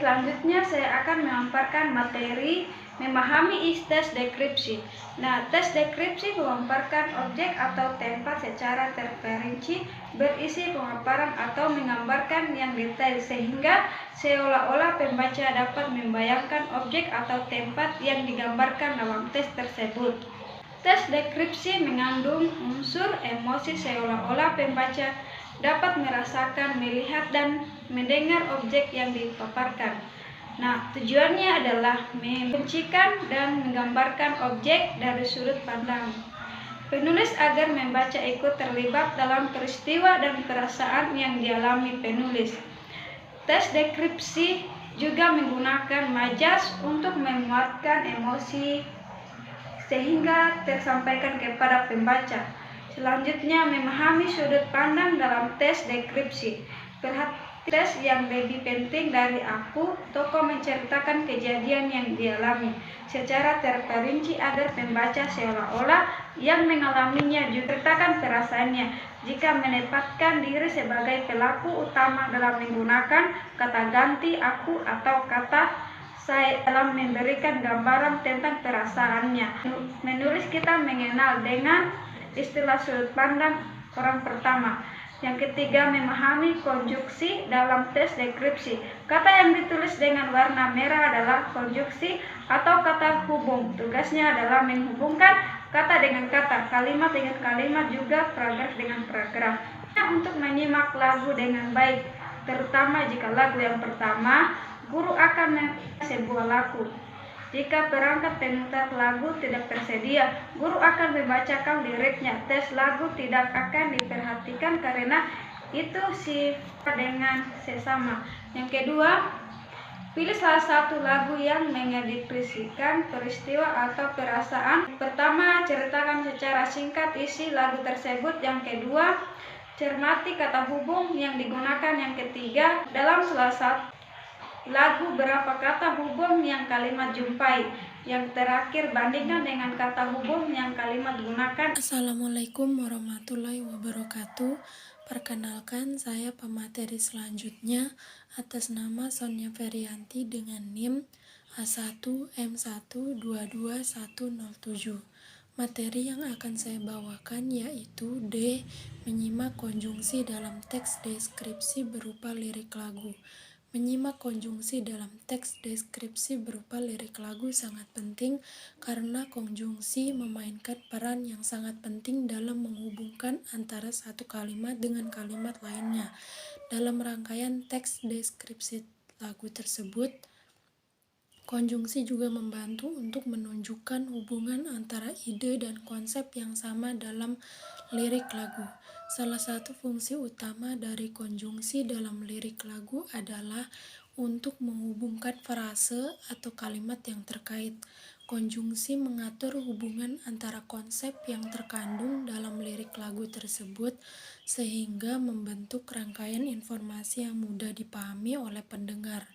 Selanjutnya saya akan memaparkan materi memahami isi tes deskripsi. Nah, tes deskripsi memaparkan objek atau tempat secara terperinci, berisi pemaparan atau menggambarkan yang detail sehingga seolah-olah pembaca dapat membayangkan objek atau tempat yang digambarkan dalam tes tersebut. Tes deskripsi mengandung unsur emosi seolah-olah pembaca dapat merasakan, melihat, dan mendengar objek yang dipaparkan. Nah, tujuannya adalah memperincikan dan menggambarkan objek dari sudut pandang penulis agar membaca ikut terlibat dalam peristiwa dan perasaan yang dialami penulis. Tes deskripsi juga menggunakan majas untuk menguatkan emosi sehingga tersampaikan kepada pembaca. Selanjutnya, memahami sudut pandang dalam tes deskripsi. Tes yang lebih penting dari aku, tokoh menceritakan kejadian yang dialami secara terperinci agar pembaca seolah-olah yang mengalaminya juga ceritakan perasaannya. Jika menempatkan diri sebagai pelaku utama dalam menggunakan kata ganti aku atau kata saya dalam memberikan gambaran tentang perasaannya. Menulis kita mengenal dengan istilah sudut pandang orang pertama. Yang ketiga, memahami konjungsi dalam tes deskripsi. Kata yang ditulis dengan warna merah adalah konjungsi atau kata hubung. Tugasnya adalah menghubungkan kata dengan kata, kalimat dengan kalimat, juga paragraf dengan paragraf. Untuk menyimak lagu dengan baik, terutama jika lagu yang pertama, guru akan sebuah lagu. Jika perangkat pemutar lagu tidak tersedia, guru akan membacakan liriknya. Tes lagu tidak akan diperhatikan karena itu sifat dengan sesama. Yang kedua, pilih salah satu lagu yang mendeskripsikan peristiwa atau perasaan. Pertama, ceritakan secara singkat isi lagu tersebut. Yang kedua, cermati kata hubung yang digunakan. Yang ketiga, dalam salah satu lagu berapa kata hubung yang kalimat jumpai. Yang terakhir, bandingkan dengan kata hubung yang kalimat gunakan. Assalamualaikum warahmatullahi wabarakatuh. Perkenalkan, saya pemateri selanjutnya atas nama Sonia Ferianti dengan NIM A1M122107. Materi yang akan saya bawakan yaitu D. Menyimak konjungsi dalam teks deskripsi berupa lirik lagu. Menyimak konjungsi dalam teks deskripsi berupa lirik lagu sangat penting karena konjungsi memainkan peran yang sangat penting dalam menghubungkan antara satu kalimat dengan kalimat lainnya. Dalam rangkaian teks deskripsi lagu tersebut, konjungsi juga membantu untuk menunjukkan hubungan antara ide dan konsep yang sama dalam lirik lagu. Salah satu fungsi utama dari konjungsi dalam lirik lagu adalah untuk menghubungkan frase atau kalimat yang terkait. Konjungsi mengatur hubungan antara konsep yang terkandung dalam lirik lagu tersebut sehingga membentuk rangkaian informasi yang mudah dipahami oleh pendengar.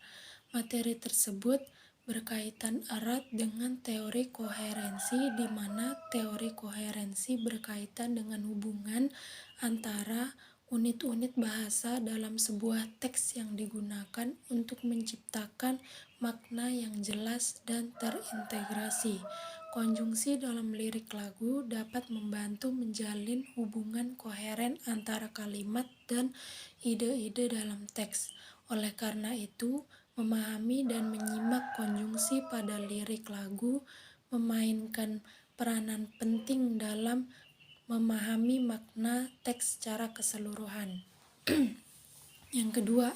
Materi tersebut berkaitan erat dengan teori koherensi, di mana teori koherensi berkaitan dengan hubungan antara unit-unit bahasa dalam sebuah teks yang digunakan untuk menciptakan makna yang jelas dan terintegrasi. Konjungsi dalam lirik lagu dapat membantu menjalin hubungan koheren antara kalimat dan ide-ide dalam teks. Oleh karena itu, memahami dan menyimak konjungsi pada lirik lagu memainkan peranan penting dalam memahami makna teks secara keseluruhan. Yang kedua,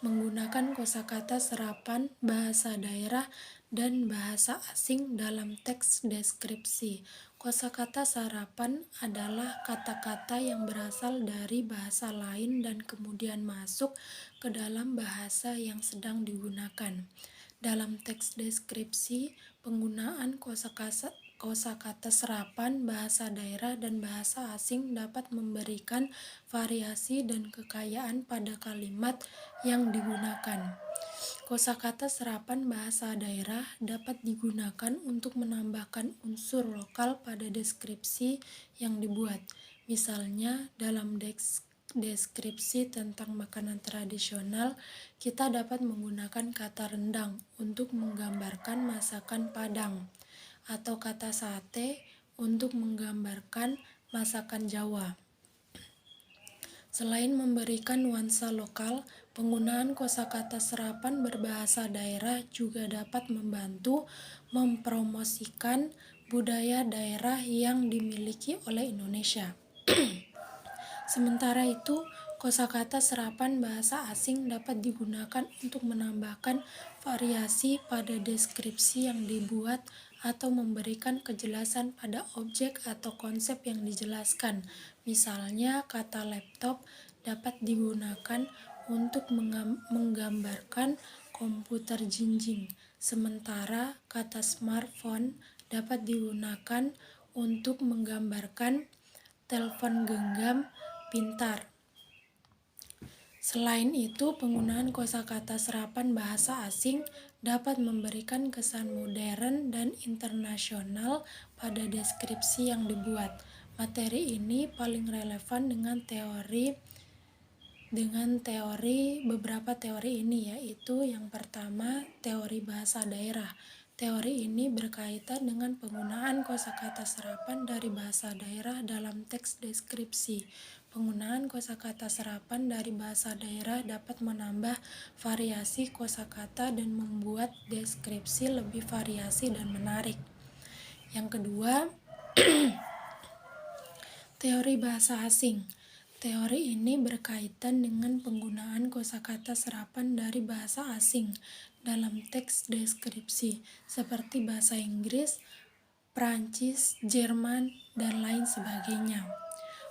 menggunakan kosakata serapan bahasa daerah dan bahasa asing dalam teks deskripsi. Kosakata serapan adalah kata-kata yang berasal dari bahasa lain dan kemudian masuk ke dalam bahasa yang sedang digunakan. Dalam teks deskripsi, penggunaan kosakata serapan, bahasa daerah, dan bahasa asing dapat memberikan variasi dan kekayaan pada kalimat yang digunakan. Kosakata serapan bahasa daerah dapat digunakan untuk menambahkan unsur lokal pada deskripsi yang dibuat. Misalnya, dalam deskripsi tentang makanan tradisional, kita dapat menggunakan kata rendang untuk menggambarkan masakan Padang, atau kata sate untuk menggambarkan masakan Jawa. Selain memberikan nuansa lokal, penggunaan kosakata serapan berbahasa daerah juga dapat membantu mempromosikan budaya daerah yang dimiliki oleh Indonesia. Sementara itu, kosakata serapan bahasa asing dapat digunakan untuk menambahkan variasi pada deskripsi yang dibuat atau memberikan kejelasan pada objek atau konsep yang dijelaskan. Misalnya, kata laptop dapat digunakan untuk menggambarkan komputer jinjing, sementara kata smartphone dapat digunakan untuk menggambarkan telepon genggam pintar. Selain itu, penggunaan kosakata serapan bahasa asing dapat memberikan kesan modern dan internasional pada deskripsi yang dibuat. Materi ini paling relevan dengan beberapa teori ini, yaitu yang pertama, teori bahasa daerah. Teori ini berkaitan dengan penggunaan kosakata serapan dari bahasa daerah dalam teks deskripsi. Penggunaan kosakata serapan dari bahasa daerah dapat menambah variasi kosakata dan membuat deskripsi lebih variasi dan menarik. Yang kedua, teori bahasa asing. Teori ini berkaitan dengan penggunaan kosakata serapan dari bahasa asing dalam teks deskripsi, seperti bahasa Inggris, Prancis, Jerman, dan lain sebagainya.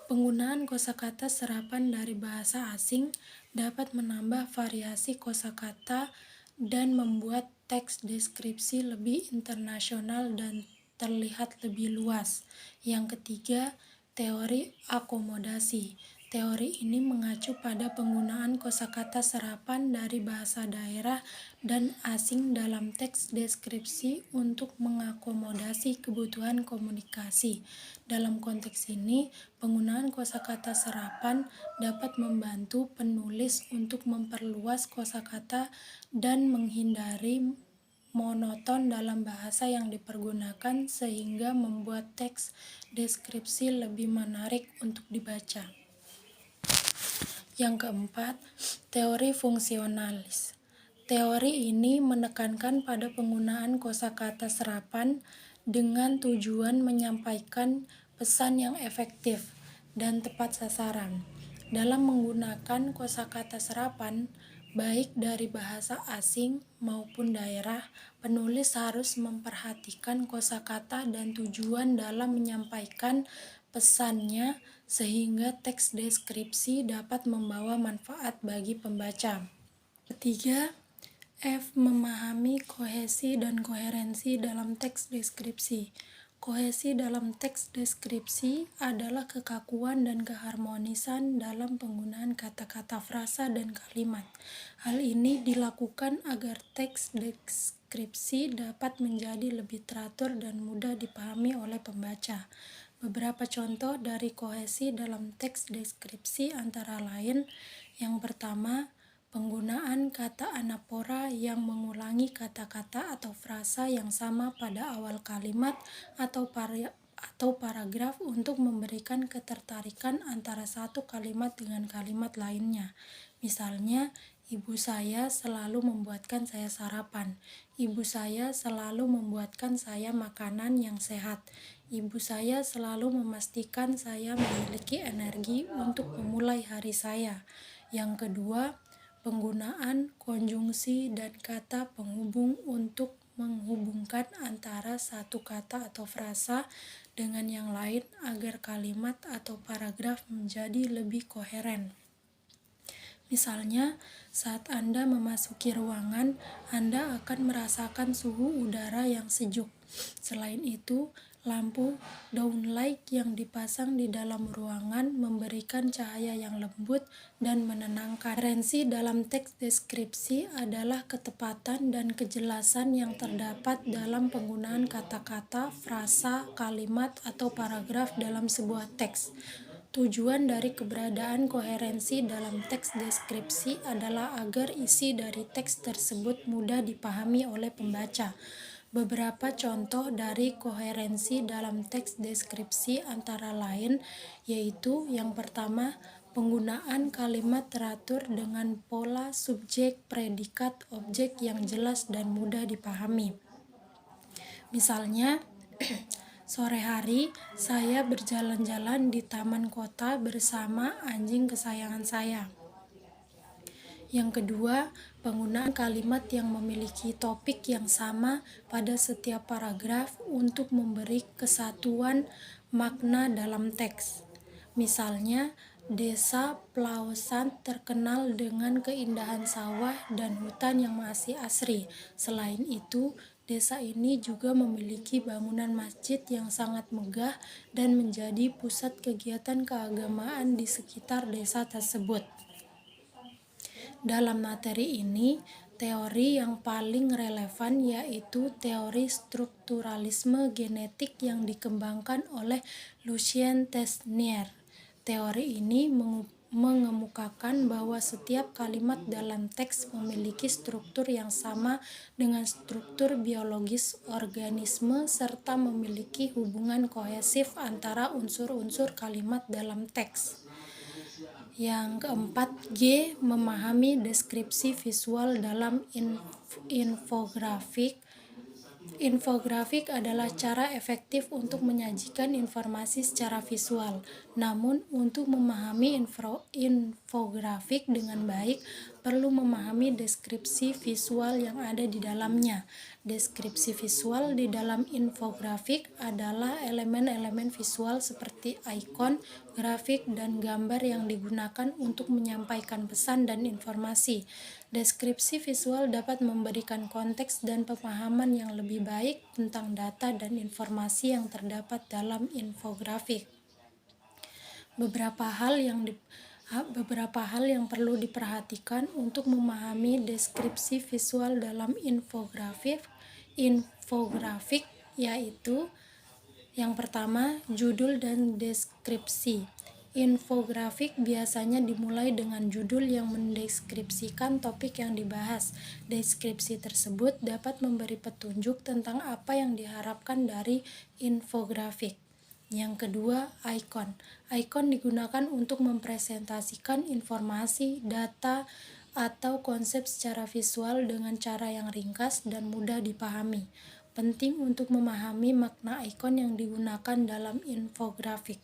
Penggunaan kosakata serapan dari bahasa asing dapat menambah variasi kosakata dan membuat teks deskripsi lebih internasional dan terlihat lebih luas. Yang ketiga, teori akomodasi. Teori ini mengacu pada penggunaan kosakata serapan dari bahasa daerah dan asing dalam teks deskripsi untuk mengakomodasi kebutuhan komunikasi. Dalam konteks ini, penggunaan kosakata serapan dapat membantu penulis untuk memperluas kosakata dan menghindari monoton dalam bahasa yang dipergunakan sehingga membuat teks deskripsi lebih menarik untuk dibaca. Yang keempat, teori fungsionalis. Teori ini menekankan pada penggunaan kosakata serapan dengan tujuan menyampaikan pesan yang efektif dan tepat sasaran. Dalam menggunakan kosakata serapan, baik dari bahasa asing maupun daerah, penulis harus memperhatikan kosakata dan tujuan dalam menyampaikan pesannya sehingga teks deskripsi dapat membawa manfaat bagi pembaca. Ketiga, F. Memahami kohesi dan koherensi dalam teks deskripsi. Kohesi dalam teks deskripsi adalah kekakuan dan keharmonisan dalam penggunaan kata-kata, frasa, dan kalimat. Hal ini dilakukan agar teks deskripsi dapat menjadi lebih teratur dan mudah dipahami oleh pembaca. Beberapa contoh dari kohesi dalam teks deskripsi antara lain, yang pertama, penggunaan kata anapora yang mengulangi kata-kata atau frasa yang sama pada awal kalimat atau paragraf untuk memberikan ketertarikan antara satu kalimat dengan kalimat lainnya. Misalnya, ibu saya selalu membuatkan saya sarapan. Ibu saya selalu membuatkan saya makanan yang sehat. Ibu saya selalu memastikan saya memiliki energi untuk memulai hari saya. Yang kedua, penggunaan konjungsi dan kata penghubung untuk menghubungkan antara satu kata atau frasa dengan yang lain agar kalimat atau paragraf menjadi lebih koheren. Misalnya, saat Anda memasuki ruangan, Anda akan merasakan suhu udara yang sejuk. Selain itu, Lampu downlight yang dipasang di dalam ruangan memberikan cahaya yang lembut dan menenangkan. Referensi dalam teks deskripsi adalah ketepatan dan kejelasan yang terdapat dalam penggunaan kata-kata, frasa, kalimat, atau paragraf dalam sebuah teks. Tujuan dari keberadaan koherensi dalam teks deskripsi adalah agar isi dari teks tersebut mudah dipahami oleh pembaca. Beberapa contoh dari koherensi dalam teks deskripsi antara lain yaitu yang pertama, penggunaan kalimat teratur dengan pola subjek, predikat, objek yang jelas dan mudah dipahami. Misalnya, sore hari saya berjalan-jalan di taman kota bersama anjing kesayangan saya. Yang kedua, penggunaan kalimat yang memiliki topik yang sama pada setiap paragraf untuk memberi kesatuan makna dalam teks. Misalnya, Desa Plausan terkenal dengan keindahan sawah dan hutan yang masih asri. Selain itu, desa ini juga memiliki bangunan masjid yang sangat megah dan menjadi pusat kegiatan keagamaan di sekitar desa tersebut. Dalam materi ini, teori yang paling relevan yaitu teori strukturalisme genetik yang dikembangkan oleh Lucien Tesnier. Teori ini mengemukakan bahwa setiap kalimat dalam teks memiliki struktur yang sama dengan struktur biologis organisme serta memiliki hubungan kohesif antara unsur-unsur kalimat dalam teks. Yang keempat, G. Memahami deskripsi visual dalam infografik. Infografik adalah cara efektif untuk menyajikan informasi secara visual. Namun, untuk memahami infografik dengan baik, perlu memahami deskripsi visual yang ada di dalamnya. Deskripsi visual di dalam infografik adalah elemen-elemen visual seperti ikon, grafik, dan gambar yang digunakan untuk menyampaikan pesan dan informasi. Deskripsi visual dapat memberikan konteks dan pemahaman yang lebih baik tentang data dan informasi yang terdapat dalam infografik. Beberapa hal yang perlu diperhatikan untuk memahami deskripsi visual dalam infografik yaitu yang pertama, judul dan deskripsi. Infografik biasanya dimulai dengan judul yang mendeskripsikan topik yang dibahas. Deskripsi tersebut dapat memberi petunjuk tentang apa yang diharapkan dari infografik. Yang kedua, ikon. Ikon digunakan untuk mempresentasikan informasi, data, atau konsep secara visual dengan cara yang ringkas dan mudah dipahami. Penting untuk memahami makna ikon yang digunakan dalam infografik.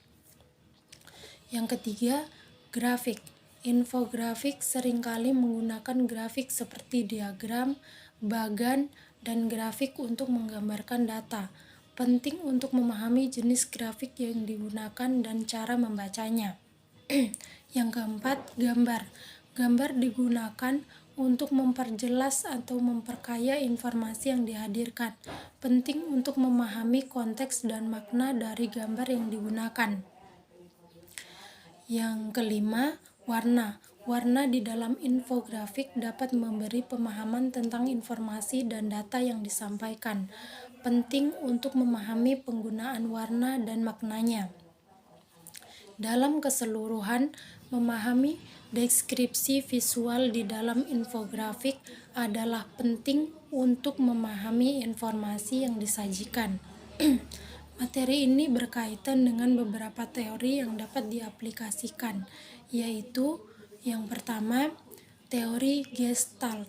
Yang ketiga, grafik. Infografik seringkali menggunakan grafik seperti diagram, bagan, dan grafik untuk menggambarkan data. Penting untuk memahami jenis grafik yang digunakan dan cara membacanya. Yang keempat, gambar. Gambar digunakan untuk memperjelas atau memperkaya informasi yang dihadirkan. Penting untuk memahami konteks dan makna dari gambar yang digunakan. Yang kelima, warna. Warna di dalam infografik dapat memberi pemahaman tentang informasi dan data yang disampaikan. Penting untuk memahami penggunaan warna dan maknanya. Dalam keseluruhan, memahami deskripsi visual di dalam infografik adalah penting untuk memahami informasi yang disajikan. Materi ini berkaitan dengan beberapa teori yang dapat diaplikasikan, yaitu yang pertama, teori Gestalt.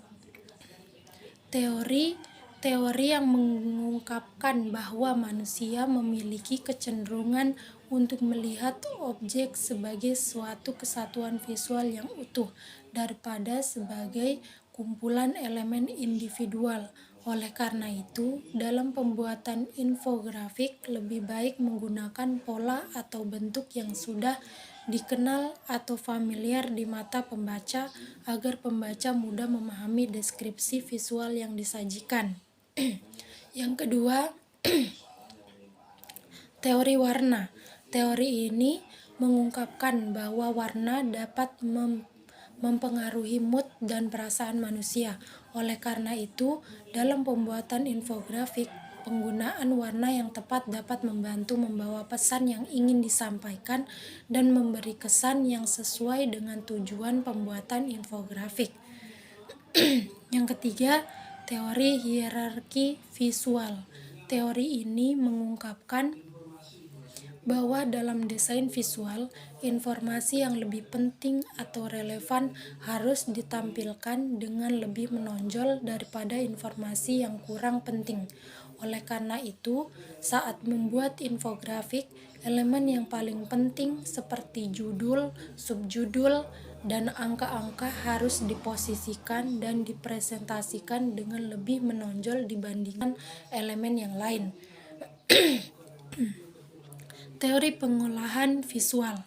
Teori yang mengungkapkan bahwa manusia memiliki kecenderungan untuk melihat objek sebagai suatu kesatuan visual yang utuh daripada sebagai kumpulan elemen individual. Oleh karena itu, dalam pembuatan infografik lebih baik menggunakan pola atau bentuk yang sudah dikenal atau familiar di mata pembaca agar pembaca mudah memahami deskripsi visual yang disajikan. Yang kedua, Teori warna. Teori ini mengungkapkan bahwa warna dapat mempengaruhi mood dan perasaan manusia. Oleh karena itu, dalam pembuatan infografik, penggunaan warna yang tepat dapat membantu membawa pesan yang ingin disampaikan dan memberi kesan yang sesuai dengan tujuan pembuatan infografik. Yang ketiga, teori hierarki visual. Teori ini mengungkapkan bahwa dalam desain visual, informasi yang lebih penting atau relevan harus ditampilkan dengan lebih menonjol daripada informasi yang kurang penting. Oleh karena itu, saat membuat infografik, elemen yang paling penting seperti judul, subjudul, dan angka-angka harus diposisikan dan dipresentasikan dengan lebih menonjol dibandingkan elemen yang lain. Teori pengolahan visual.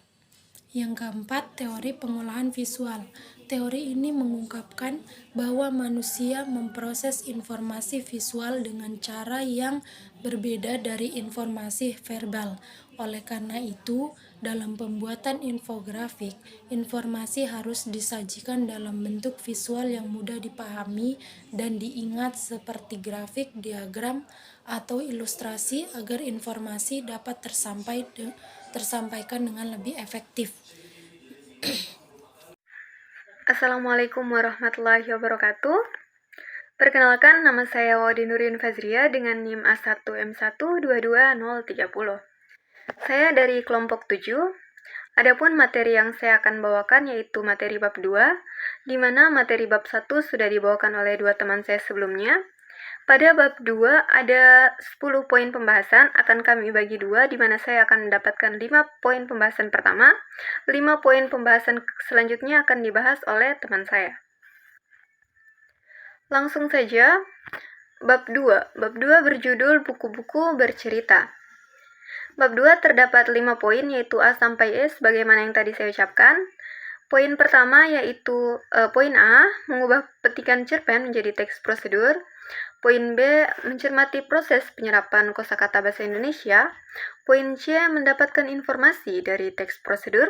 Yang keempat, teori pengolahan visual. Teori ini mengungkapkan bahwa manusia memproses informasi visual dengan cara yang berbeda dari informasi verbal. Oleh karena itu, dalam pembuatan infografik, informasi harus disajikan dalam bentuk visual yang mudah dipahami dan diingat seperti grafik, diagram, atau ilustrasi agar informasi dapat tersampaikan dengan lebih efektif. Assalamualaikum warahmatullahi wabarakatuh. Perkenalkan, nama saya Wadi Nurin Fazria dengan NIM A1M1222030. Saya dari kelompok 7. Adapun materi yang saya akan bawakan yaitu materi bab 2, di mana materi bab 1 sudah dibawakan oleh dua teman saya sebelumnya. Pada bab 2 ada 10 poin pembahasan, akan kami bagi dua, di mana saya akan mendapatkan 5 poin pembahasan pertama, 5 poin pembahasan selanjutnya akan dibahas oleh teman saya. Langsung saja, bab 2. Bab 2 berjudul buku-buku bercerita. Bab 2 terdapat 5 poin yaitu A sampai E sebagaimana yang tadi saya ucapkan. Poin pertama yaitu poin A, mengubah petikan cerpen menjadi teks prosedur. Poin B, mencermati proses penyerapan kosakata bahasa Indonesia. Poin C, mendapatkan informasi dari teks prosedur.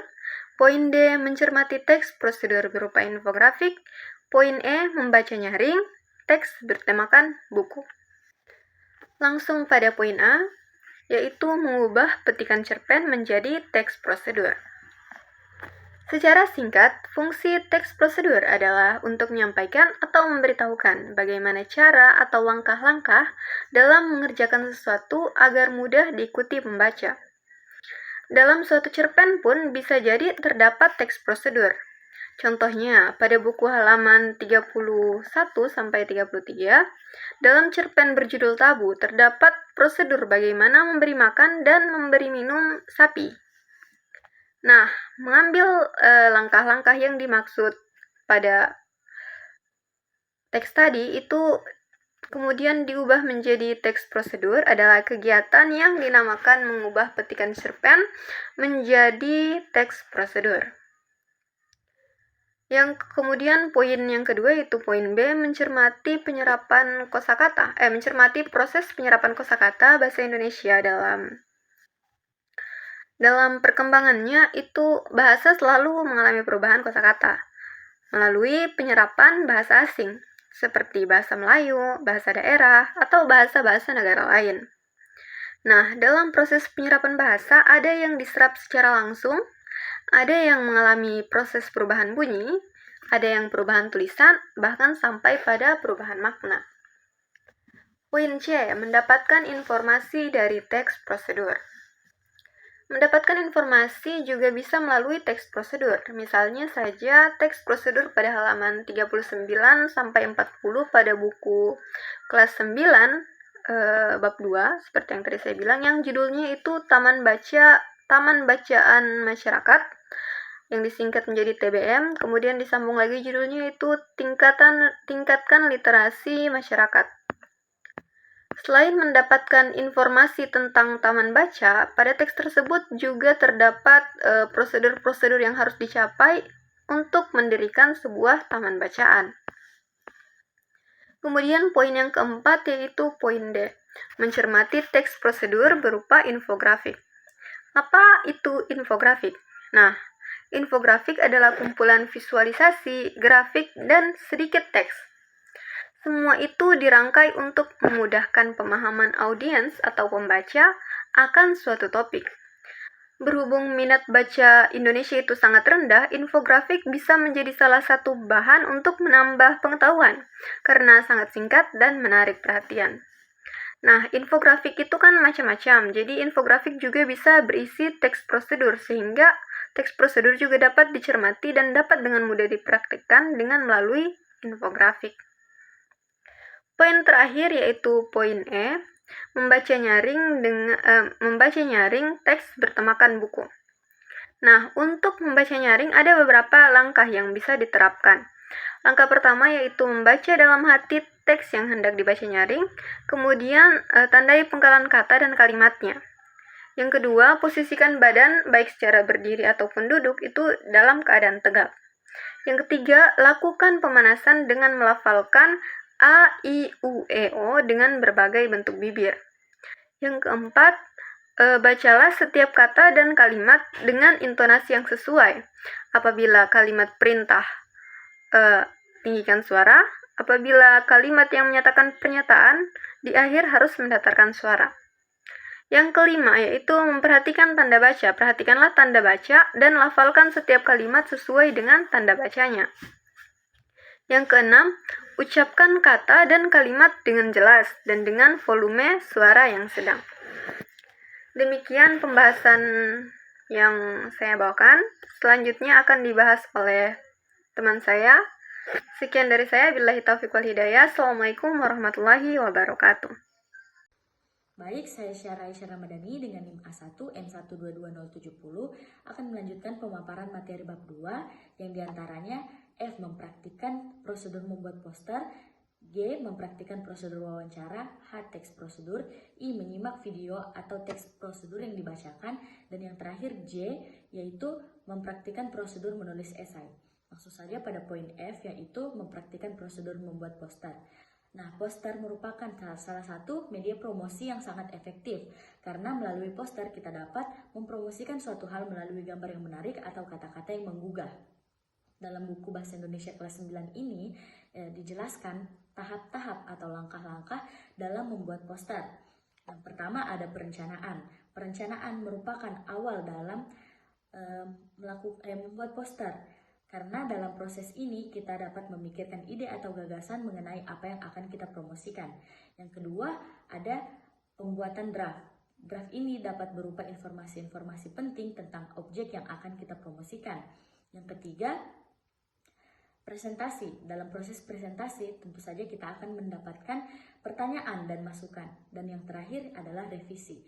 Poin D, mencermati teks prosedur berupa infografik. Poin E, membaca nyaring, teks bertemakan buku. Langsung pada poin A, yaitu mengubah petikan cerpen menjadi teks prosedur. Secara singkat, fungsi teks prosedur adalah untuk menyampaikan atau memberitahukan bagaimana cara atau langkah-langkah dalam mengerjakan sesuatu agar mudah diikuti pembaca. Dalam suatu cerpen pun bisa jadi terdapat teks prosedur. Contohnya, pada buku halaman 31-33, dalam cerpen berjudul Tabu terdapat prosedur bagaimana memberi makan dan memberi minum sapi. Nah, mengambil langkah-langkah yang dimaksud pada teks tadi itu kemudian diubah menjadi teks prosedur adalah kegiatan yang dinamakan mengubah petikan cerpen menjadi teks prosedur. Yang kemudian poin yang kedua yaitu poin B, mencermati proses penyerapan kosakata bahasa Indonesia dalam perkembangannya itu bahasa selalu mengalami perubahan kosakata melalui penyerapan bahasa asing seperti bahasa Melayu, bahasa daerah, atau bahasa-bahasa negara lain. Nah, dalam proses penyerapan bahasa ada yang diserap secara langsung, ada yang mengalami proses perubahan bunyi, ada yang perubahan tulisan, bahkan sampai pada perubahan makna. Poin C, mendapatkan informasi dari teks prosedur. Mendapatkan informasi juga bisa melalui teks prosedur. Misalnya saja teks prosedur pada halaman 39-40 pada buku kelas 9 bab 2, seperti yang tadi saya bilang, yang judulnya itu Taman Bacaan Masyarakat, yang disingkat menjadi TBM. Kemudian disambung lagi judulnya itu Tingkatkan Literasi Masyarakat. Selain mendapatkan informasi tentang taman baca, pada teks tersebut juga terdapat prosedur-prosedur yang harus dicapai untuk mendirikan sebuah taman bacaan. Kemudian poin yang keempat yaitu poin D. mencermati teks prosedur berupa infografik. Apa itu infografik? Nah, infografik adalah kumpulan visualisasi, grafik, dan sedikit teks. Semua itu dirangkai untuk memudahkan pemahaman audiens atau pembaca akan suatu topik. Berhubung minat baca Indonesia itu sangat rendah, infografik bisa menjadi salah satu bahan untuk menambah pengetahuan karena sangat singkat dan menarik perhatian. Nah, infografik itu kan macam-macam. Jadi, infografik juga bisa berisi teks prosedur sehingga teks prosedur juga dapat dicermati dan dapat dengan mudah dipraktikkan dengan melalui infografik. Poin terakhir yaitu poin E, membaca nyaring teks bertemakan buku. Nah, untuk membaca nyaring ada beberapa langkah yang bisa diterapkan. Langkah pertama yaitu membaca dalam hati teks yang hendak dibaca nyaring, kemudian tandai penggalan kata dan kalimatnya. Yang kedua, posisikan badan baik secara berdiri ataupun duduk itu dalam keadaan tegak. Yang ketiga, lakukan pemanasan dengan melafalkan A, I, U, E, O dengan berbagai bentuk bibir. Yang keempat, bacalah setiap kata dan kalimat dengan intonasi yang sesuai. Apabila kalimat perintah, tinggikan suara. Apabila kalimat yang menyatakan pernyataan, di akhir harus mendatarkan suara. Yang kelima, yaitu memperhatikan tanda baca. Perhatikanlah tanda baca dan lafalkan setiap kalimat sesuai dengan tanda bacanya. Yang keenam, ucapkan kata dan kalimat dengan jelas dan dengan volume suara yang sedang. Demikian pembahasan yang saya bawakan. Selanjutnya akan dibahas oleh teman saya. Sekian dari saya. Billahi taufiq wal hidayah. Assalamualaikum warahmatullahi wabarakatuh. Baik, saya Syara Aisyah Ramadhani dengan NIM A1 M122070 akan melanjutkan pemaparan materi bab 2 yang diantaranya F. Mempraktikkan prosedur membuat poster, G. Mempraktikkan prosedur wawancara, H. Teks prosedur, I. Menyimak video atau teks prosedur yang dibacakan, dan yang terakhir J. Yaitu mempraktikkan prosedur menulis esai. Maksud saja pada poin F yaitu mempraktikkan prosedur membuat poster. Nah, poster merupakan salah satu media promosi yang sangat efektif karena melalui poster kita dapat mempromosikan suatu hal melalui gambar yang menarik atau kata-kata yang menggugah. Dalam buku Bahasa Indonesia kelas 9 ini dijelaskan tahap-tahap atau langkah-langkah dalam membuat poster. Yang pertama ada perencanaan. Perencanaan merupakan awal dalam membuat poster. Karena dalam proses ini kita dapat memikirkan ide atau gagasan mengenai apa yang akan kita promosikan. Yang kedua, ada pembuatan draft. Draft ini dapat berupa informasi-informasi penting tentang objek yang akan kita promosikan. Yang ketiga, presentasi. Dalam proses presentasi tentu saja kita akan mendapatkan pertanyaan dan masukan. Dan yang terakhir adalah revisi.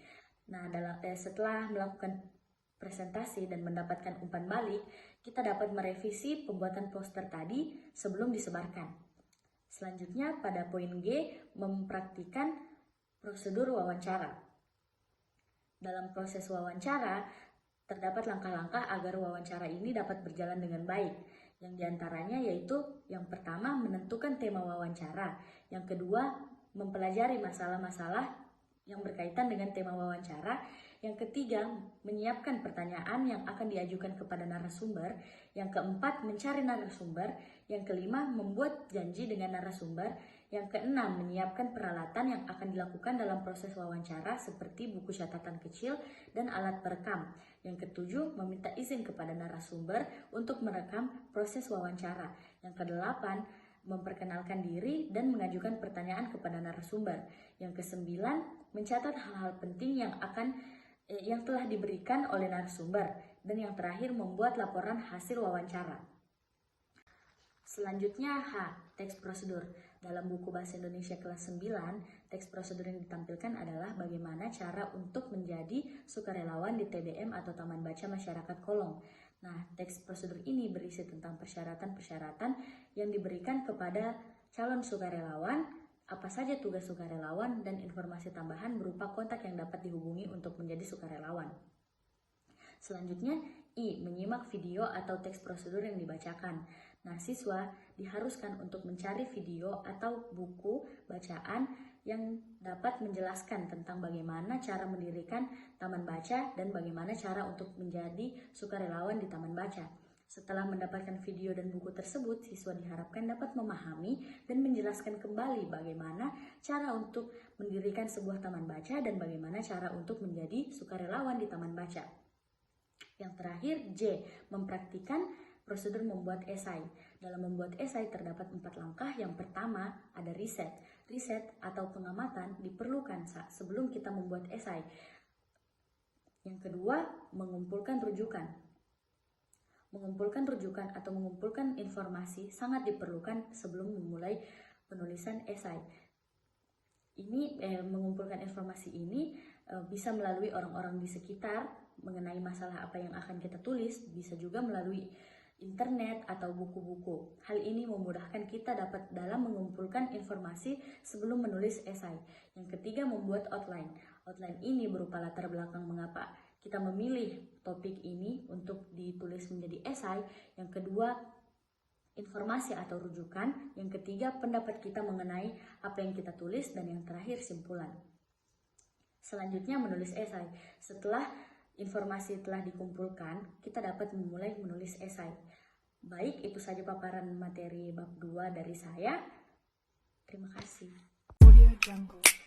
Nah, setelah melakukan presentasi dan mendapatkan umpan balik, kita dapat merevisi pembuatan poster tadi sebelum disebarkan. Selanjutnya pada poin G, mempraktikkan prosedur wawancara. Dalam proses wawancara, terdapat langkah-langkah agar wawancara ini dapat berjalan dengan baik. Yang diantaranya yaitu yang pertama menentukan tema wawancara, yang kedua mempelajari masalah-masalah yang berkaitan dengan tema wawancara, yang ketiga menyiapkan pertanyaan yang akan diajukan kepada narasumber, yang keempat mencari narasumber, yang kelima membuat janji dengan narasumber, yang keenam menyiapkan peralatan yang akan dilakukan dalam proses wawancara seperti buku catatan kecil dan alat perekam, yang ketujuh meminta izin kepada narasumber untuk merekam proses wawancara, yang kedelapan memperkenalkan diri dan mengajukan pertanyaan kepada narasumber. Yang kesembilan, mencatat hal-hal penting yang telah diberikan oleh narasumber. Dan yang terakhir, membuat laporan hasil wawancara. Selanjutnya H, teks prosedur. Dalam buku Bahasa Indonesia kelas 9, teks prosedur yang ditampilkan adalah bagaimana cara untuk menjadi sukarelawan di TBM atau Taman Baca Masyarakat Kolong. Nah, teks prosedur ini berisi tentang persyaratan-persyaratan yang diberikan kepada calon sukarelawan, apa saja tugas sukarelawan, dan informasi tambahan berupa kontak yang dapat dihubungi untuk menjadi sukarelawan. Selanjutnya, I, menyimak video atau teks prosedur yang dibacakan. Nah, siswa diharuskan untuk mencari video atau buku bacaan yang dapat menjelaskan tentang bagaimana cara mendirikan taman baca dan bagaimana cara untuk menjadi sukarelawan di taman baca. Setelah mendapatkan video dan buku tersebut, siswa diharapkan dapat memahami dan menjelaskan kembali bagaimana cara untuk mendirikan sebuah taman baca dan bagaimana cara untuk menjadi sukarelawan di taman baca. Yang terakhir, J. Mempraktikkan prosedur membuat esai. Dalam membuat esai terdapat 4 langkah. Yang pertama ada riset. Riset atau pengamatan diperlukan sebelum kita membuat esai. Yang kedua, mengumpulkan rujukan. Mengumpulkan rujukan atau mengumpulkan informasi sangat diperlukan sebelum memulai penulisan esai. Mengumpulkan informasi ini bisa melalui orang-orang di sekitar mengenai masalah apa yang akan kita tulis, bisa juga melalui internet atau buku-buku. Hal ini memudahkan kita dalam mengumpulkan informasi sebelum menulis esai. Yang ketiga, membuat outline. Outline ini berupa latar belakang mengapa kita memilih topik ini untuk ditulis menjadi esai. Yang kedua, informasi atau rujukan. Yang ketiga, pendapat kita mengenai apa yang kita tulis. Dan yang terakhir, simpulan. Selanjutnya, menulis esai. Setelah informasi telah dikumpulkan, kita dapat memulai menulis esai. Baik, itu saja paparan materi bab 2 dari saya. Terima kasih. Audio Jungle.